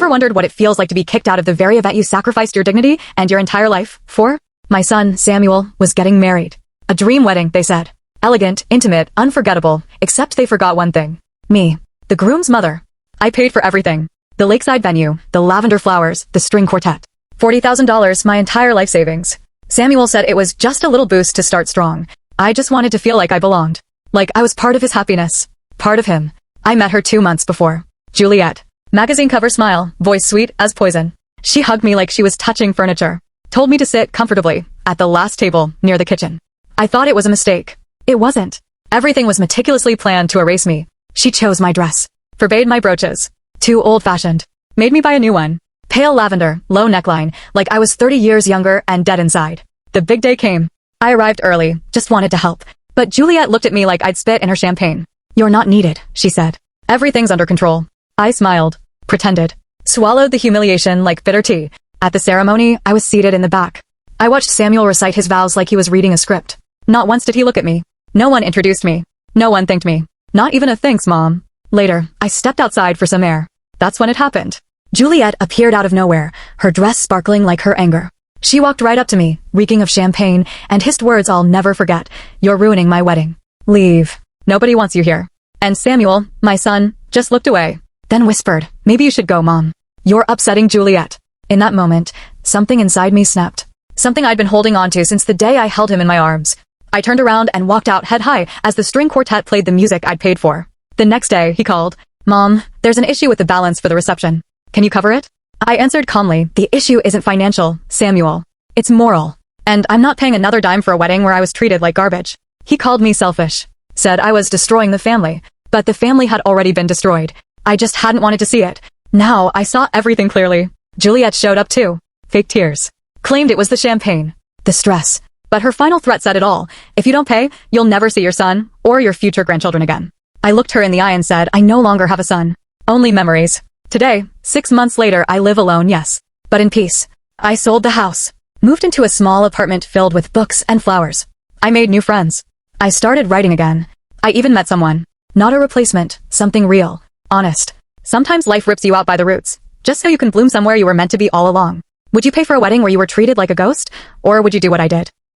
ever wondered what it feels like to be kicked out of the very event you sacrificed your dignity and your entire life for? My son, Samuel, was getting married. A dream wedding, they said. Elegant, intimate, unforgettable, except they forgot one thing. Me, the groom's mother. I paid for everything. The lakeside venue, the lavender flowers, the string quartet. $40,000, my entire life savings. Samuel said it was just a little boost to start strong. I just wanted to feel like I belonged. Like I was part of his happiness. Part of him. I met her 2 months before. Juliet. Magazine cover smile, voice sweet as poison. She hugged me like she was touching furniture. Told me to sit comfortably at the last table near the kitchen. I thought it was a mistake. It wasn't. Everything was meticulously planned to erase me. She chose my dress. Forbade my brooches. Too old-fashioned. Made me buy a new one. Pale lavender, low neckline, like I was 30 years younger and dead inside. The big day came. I arrived early, just wanted to help. But Juliet looked at me like I'd spit in her champagne. You're not needed, she said. Everything's under control. I smiled. Pretended. Swallowed the humiliation like bitter tea. At the ceremony, I was seated in the back. I watched Samuel recite his vows like he was reading a script. Not once did he look at me. No one introduced me. No one thanked me. Not even a thanks, Mom. Later, I stepped outside for some air. That's when it happened. Juliet appeared out of nowhere, her dress sparkling like her anger. She walked right up to me, reeking of champagne, and hissed words I'll never forget. You're ruining my wedding. Leave. Nobody wants you here. And Samuel, my son, just looked away. Then whispered, maybe you should go, Mom. You're upsetting Juliet. In that moment, something inside me snapped. Something I'd been holding on to since the day I held him in my arms. I turned around and walked out head high as the string quartet played the music I'd paid for. The next day, he called. Mom, there's an issue with the balance for the reception. Can you cover it? I answered calmly, the issue isn't financial, Samuel. It's moral. And I'm not paying another dime for a wedding where I was treated like garbage. He called me selfish. Said I was destroying the family. But the family had already been destroyed. I just hadn't wanted to see it. Now, I saw everything clearly. Juliet showed up too. Fake tears. Claimed it was the champagne. The stress. But her final threat said it all. If you don't pay, you'll never see your son, or your future grandchildren again. I looked her in the eye and said, I no longer have a son. Only memories. Today, 6 months later, I live alone, yes. But in peace. I sold the house. Moved into a small apartment filled with books and flowers. I made new friends. I started writing again. I even met someone. Not a replacement, something real. Honest. Sometimes life rips you out by the roots, just so you can bloom somewhere you were meant to be all along. Would you pay for a wedding where you were treated like a ghost? Or would you do what I did?